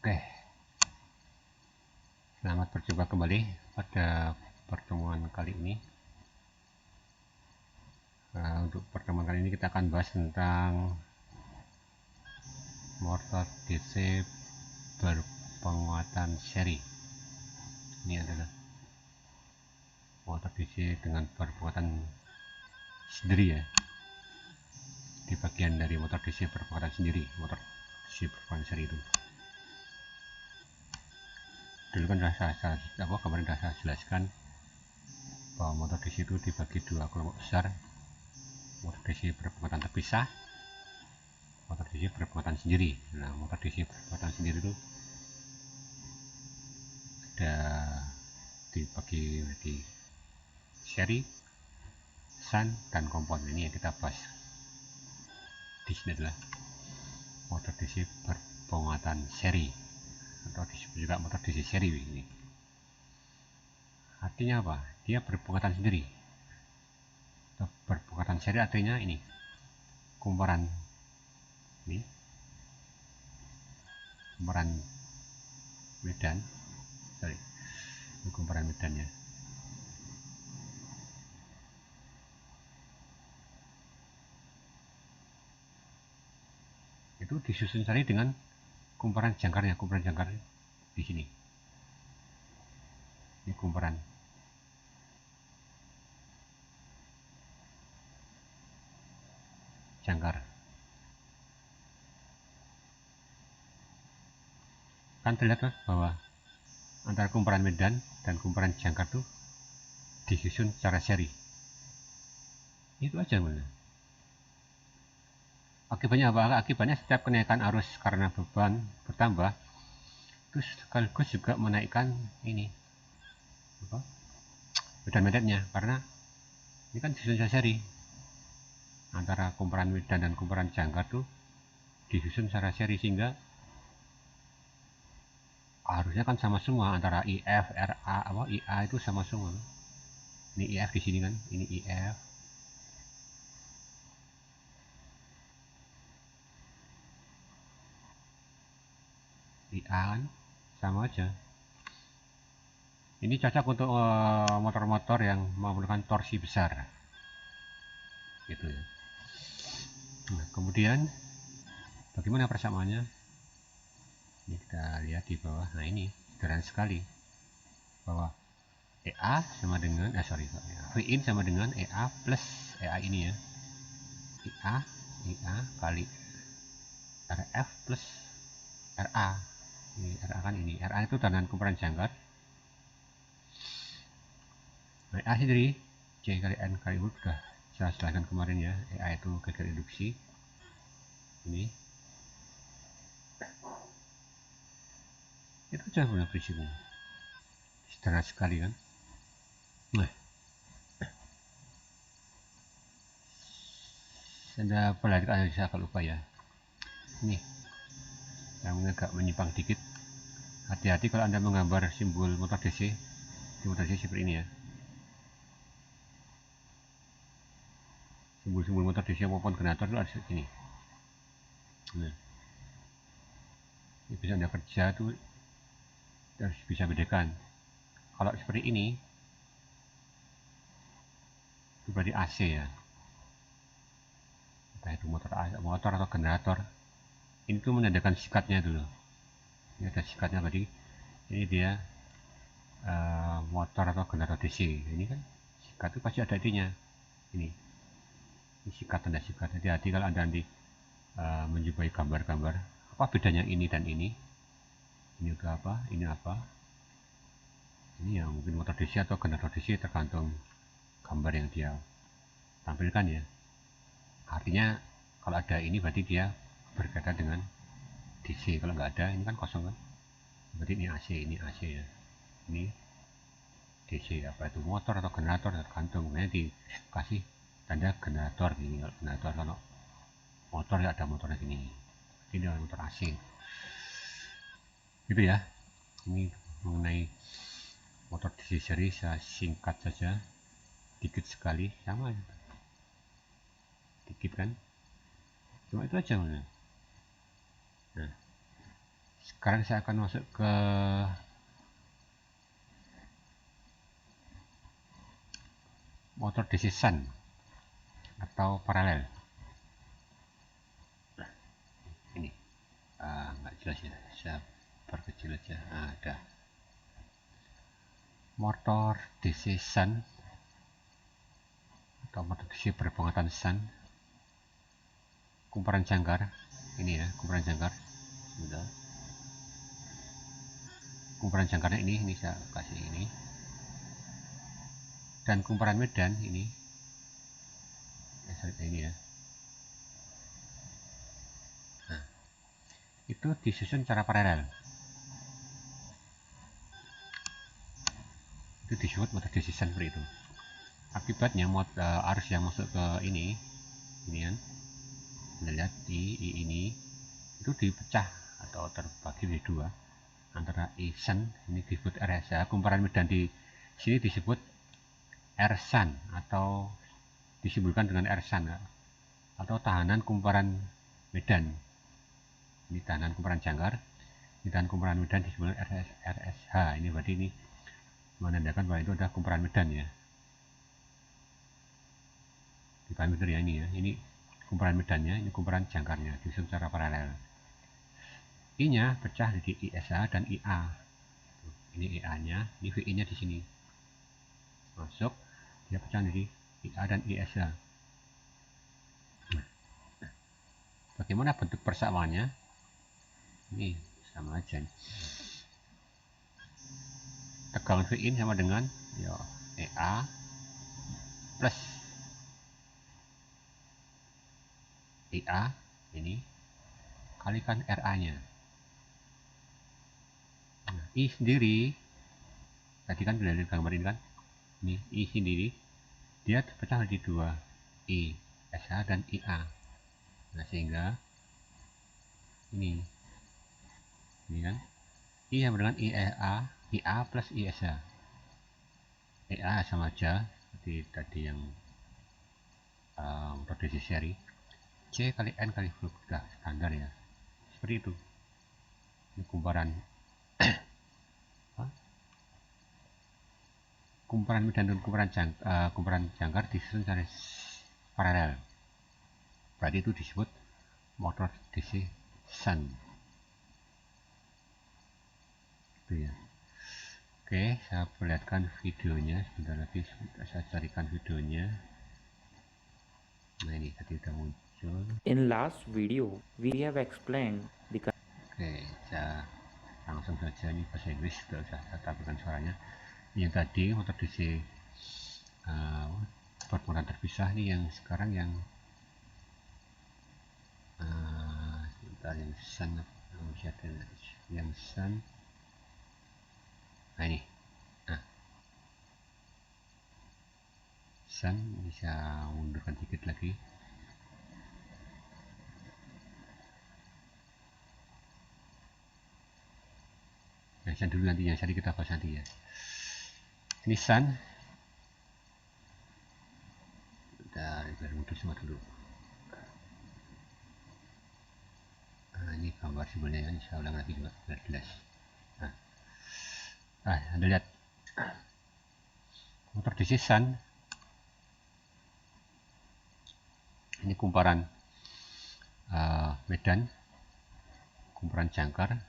Oke, selamat berjumpa kembali pada pertemuan kali ini. Untuk pertemuan kali ini kita akan bahas tentang motor DC berpenguatan seri. Ini adalah motor DC dengan berpenguatan sendiri ya. Di bagian dari motor DC berpenguatan sendiri, motor DC berpenguatan seri itu. Dulu kan kemarin sudah saya jelaskan bahwa motor DC itu dibagi dua kelompok besar, motor DC berpenguatan terpisah, motor DC berpenguatan sendiri. Nah, motor DC berpenguatan sendiri itu ada dibagi di seri, shunt, dan kompon. Ini yang kita bahas di sini adalah motor DC berpenguatan seri, atau disebut juga motor DC seri. Ini artinya apa? Dia berpenguatan sendiri. Berpenguatan seri artinya ini kumparan, ini kumparan medan, ini kumparan medannya. Itu disusun seri dengan kumparan jangkarnya, di sini. Ini kumparan jangkar. Kan terlihat bahwa antara kumparan medan dan kumparan jangkar itu disusun secara seri. Itu aja mana. Akibatnya apa? Akibatnya setiap kenaikan arus karena beban bertambah, itu sekaligus juga menaikkan ini apa? Medan medannya, karena ini kan disusun secara seri. Antara kumparan medan dan kumparan jangkar tuh disusun secara seri, sehingga harusnya kan sama semua, antara IF, RA, IA itu sama semua. Ini IF di sini kan, ini IF. IA kan sama aja. Ini cocok untuk motor-motor yang memerlukan torsi besar, gitu ya. Nah, kemudian bagaimana persamaannya? Ini kita lihat di bawah. Nah, ini sederhana sekali, bahwa EA sama dengan Vin sama dengan EA plus EA ini ya, IA kali RF plus RA. Ini RA kan, ini RA itu tandaan kumparan jangkar. Nah, EA sendiri C kali N kali U sudah saya jelaskan kemarin ya. EA itu gagal induksi. Ini itu aja benar prinsipnya, sederhana sekali kan. Nah, Anda perhatikan, saya agak lupa ya. Ini yang agak menyimpang dikit. Hati-hati kalau Anda menggambar simbol motor DC di motor DC seperti ini ya. Simbol-simbol motor DC maupun generator itu ada seperti ini. Nah, ini bisa Anda kerja tuh harus bisa bedakan. Kalau seperti ini itu berarti AC ya, entah itu motor atau generator. Ini tuh menandakan sikatnya dulu. Ini ada sikatnya, berarti ini dia motor atau generator DC. Ini kan sikat itu pasti ada intinya. Ini sikat, tanda sikat. Hati-hati kalau Anda nanti menjumpai gambar-gambar, apa bedanya ini dan ini. Ini untuk apa, ini apa. Ini yang mungkin motor DC atau generator DC, tergantung gambar yang dia tampilkan ya. Artinya kalau ada ini berarti dia berkaitan dengan DC. Kalau nggak ada, ini kan kosong kan, berarti ini AC ya. Ini DC, apa itu motor atau generator, tergantung. Makanya dikasih tanda generator gini. Kalau generator, kalau motor ya ada motornya gini. Ini motor AC gitu ya. Ini mengenai motor DC seri, saya singkat saja, dikit sekali, sama aja, dikit kan, cuma itu aja. Nah, Sekarang saya akan masuk ke motor DC shunt atau paralel. Ini nggak jelas ya, saya perkecil aja. Ada motor DC shunt atau motor DC berpengatan shunt, kumparan jangkar. Ini ya, kumparan jangkar. Sebentar. Kumparan jangkarnya ini saya kasih ini, dan kumparan medan ini ya. Nah, itu disusun secara paralel. Itu disebut motor DC shunt seperti itu. Akibatnya arus yang masuk ke ini kan, kita lihat di ini itu dipecah atau terbagi menjadi dua, antara I shunt ini disebut RSA, kumparan medan di sini disebut R shunt atau disimbolkan dengan R shunt atau tahanan kumparan medan. Ini tahanan kumparan jangkar, ini tahanan kumparan medan disebut RSH. Ini berarti ini menandakan bahwa itu adalah kumparan medan ya. Dipahami benar ya, ini kumparan medannya, ini kumparan jangkarnya disusun secara paralel. I-nya pecah jadi ISA dan IA. Ini IA-nya, ini VI-nya di sini. Masuk, dia pecah jadi IA dan ISA. Bagaimana bentuk persamaannya? Ini sama aja. Tegangan VI sama dengan ya, EA plus IA ini kalikan RA-nya. Nah, I sendiri tadi kan sudah lihat gambar ini kan, ini I sendiri dia terpecah menjadi dua, I SH dan IA. Nah, sehingga ini kan I sama dengan IA plus ISH. EA sama aja seperti tadi yang motor DC seri, C kali N kali V, udah standar ya, seperti itu. Ini kumparan kumparan medan dan kumparan jangkar disusun secara paralel, berarti itu disebut motor DC shunt. Itu ya. Oke, saya perlihatkan videonya sebentar lagi, saya carikan videonya. Nah, ini tadi sudah muncul. In last video, we have explained the Oke, saya langsung saja, ini bahasa Inggris, sudah saya tampilkan suaranya. Yang tadi motor DC bermuatan terpisah nih, yang sekarang yang sebentar, yang shunt, yang shunt. Nah, ini shunt, bisa mundurkan dikit lagi. Yang shunt dulu, nanti yang seri kita bahas nanti ya. Ini shunt. Biar mundur semua dulu. Nah, ini gambar simbolnya ya, saya ulang lagi juga biar jelas. Nah, Anda lihat motor DC shunt ini kumparan medan, kumparan jangkar,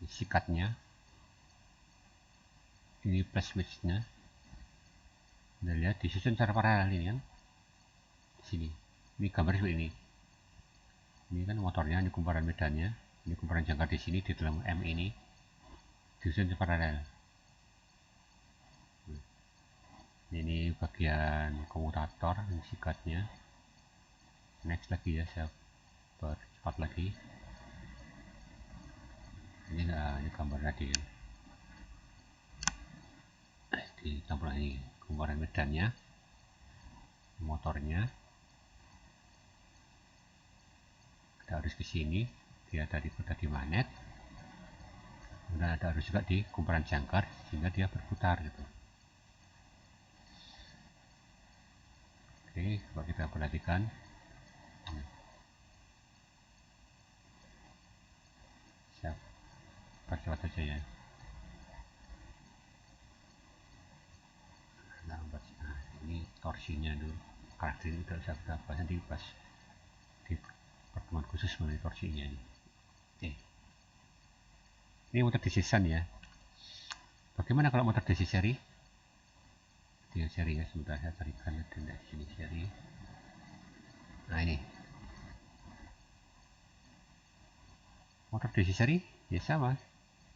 ini sikatnya, ini plus switchnya. Anda lihat disusun secara paralel ini kan, di sini. Ini gambar seperti ini. Ini kan motornya, ini kumparan medannya, ini kumparan jangkar di sini di dalam M ini disusun paralel. Ini bagian komutator, ini sikatnya. Next lagi ya, saya percepat lagi. Ini gambar tadi ya. Dicampur ini kumparan medannya, motornya. Kita harus ke sini, dia tadi magnet. Kemudian ada arus juga di kumparan jangkar sehingga dia berputar gitu. Oke, coba kita perhatikan. aja ya. Lambat. Nah, ini torsinya dulu. Karakter ini tidak usah kita bahas, nanti pas di pertemuan khusus mengenai torsinya ini. Oke. Ini motor DC-san ya. Bagaimana kalau motor DC seri? Dia seri ya, sebentar saya carikan di sini seri. Nah ini motor DC seri ya sama,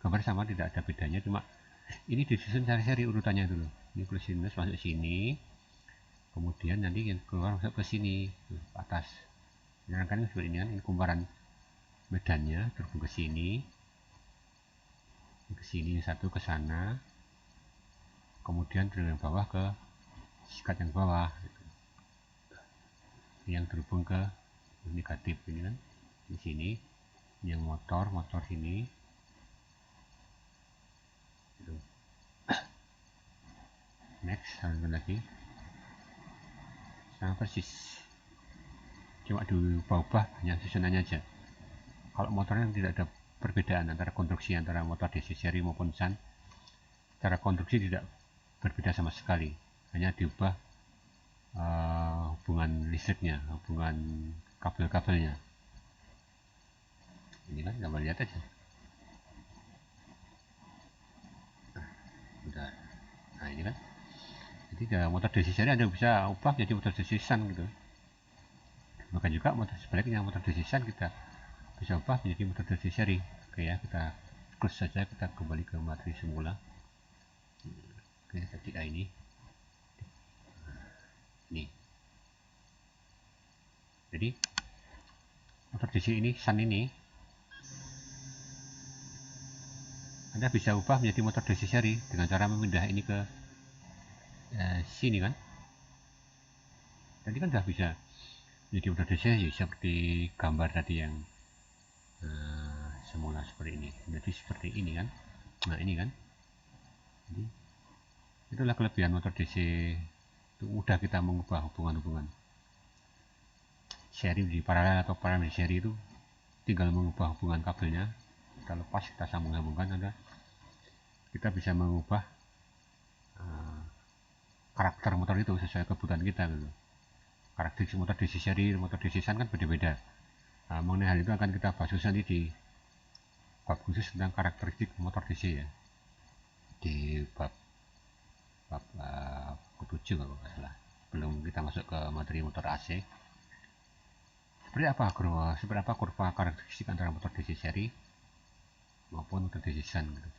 gambar sama, tidak ada bedanya, cuma ini disusun seri-seri urutannya dulu. Ini plus minus masuk sini, kemudian nanti yang keluar masuk ke sini, ke atas. Ini kan seperti ini kan, ini kumparan medannya terhubung ke sini, satu ke sana, kemudian dari yang bawah ke sikat yang bawah, yang terhubung ke negatif ini kan, di sini, yang motor sini. Next, satu lagi, sama persis, cuma diubah-ubah hanya susunannya aja. Kalau motornya tidak ada perbedaan antara konstruksi antara motor DC seri maupun Sun, secara konstruksi tidak berbeda sama sekali, hanya diubah hubungan listriknya, hubungan kabel-kabelnya. Ini kan gambar lihat aja. Bentar. Nah ini kan, jadi motor DC seri Anda bisa ubah jadi motor DC Sun gitu. Maka juga motor sebaliknya, motor DC Sun kita bisa ubah menjadi motor DC seri. Oke ya, kita close saja, kita kembali ke materi semula. Oke, ketika ini jadi motor DC ini Sun ini Anda bisa ubah menjadi motor DC seri dengan cara memindah ini ke sini kan. Tadi kan sudah bisa jadi motor DC seperti gambar tadi yang semula seperti ini. Jadi seperti ini kan. Nah ini kan. Jadi itulah kelebihan motor DC, itu mudah kita mengubah hubungan-hubungan seri di paralel atau paralel di seri, itu tinggal mengubah hubungan kabelnya, kita lepas, kita sambung-sambungkan, kita bisa mengubah karakter motor itu sesuai kebutuhan kita gitu. Karakteristik motor DC seri, motor DC Sun kan beda-beda. Mengenai hal itu akan kita bahas nanti di bab khusus tentang karakteristik motor DC ya, di bab 7 kalau nggak salah, belum kita masuk ke materi motor AC. Seperti apa kurva karakteristik antara motor DC seri maupun motor DC Sun gitu.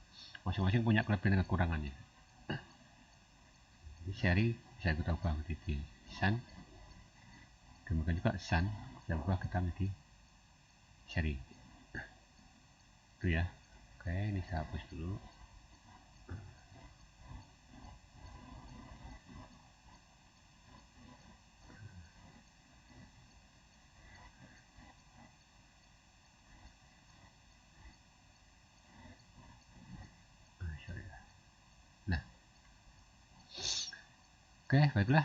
Masing-masing punya kelebihan dan kekurangannya. Di seri bisa kita ubah menjadi Sun, demikian juga Sun bisa ubah kita menjadi seri. Itu ya. Oke, ini saya hapus dulu. Nah, oke, baiklah.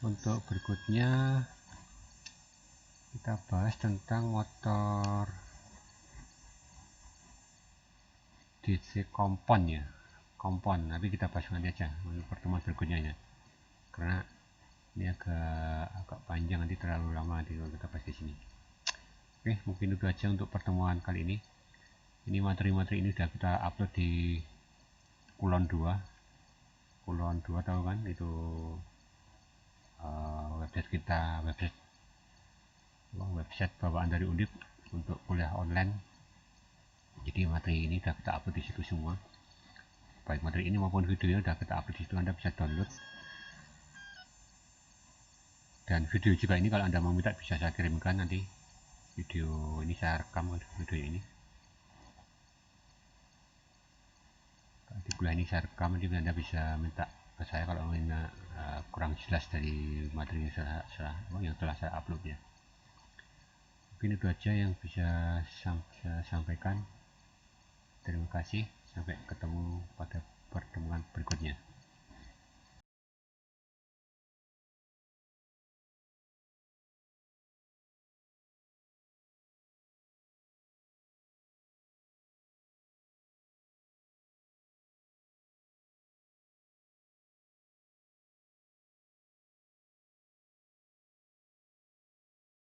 Untuk berikutnya kita bahas tentang motor DC kompon ya, kompon. Tapi kita bahas nanti aja untuk pertemuan berikutnya ya, karena ini agak panjang, nanti terlalu lama nanti kalau kita bahas di sini. Oke, mungkin itu aja untuk pertemuan kali ini. Ini materi-materi ini sudah kita upload di Kulon 2 tahu kan, itu website kita, website bawaan dari Undip untuk kuliah online. Jadi materi ini sudah kita upload di situ semua, baik materi ini maupun videonya sudah kita upload di situ. Anda bisa download, dan video juga ini kalau Anda mau minta bisa saya kirimkan, nanti video ini saya rekam, video ini di kuliah ini saya rekam, nanti Anda bisa minta ke saya kalau ingin kurang jelas dari materi yang telah saya upload ya. Mungkin itu aja yang bisa saya sampaikan. Terima kasih, sampai ketemu pada pertemuan berikutnya.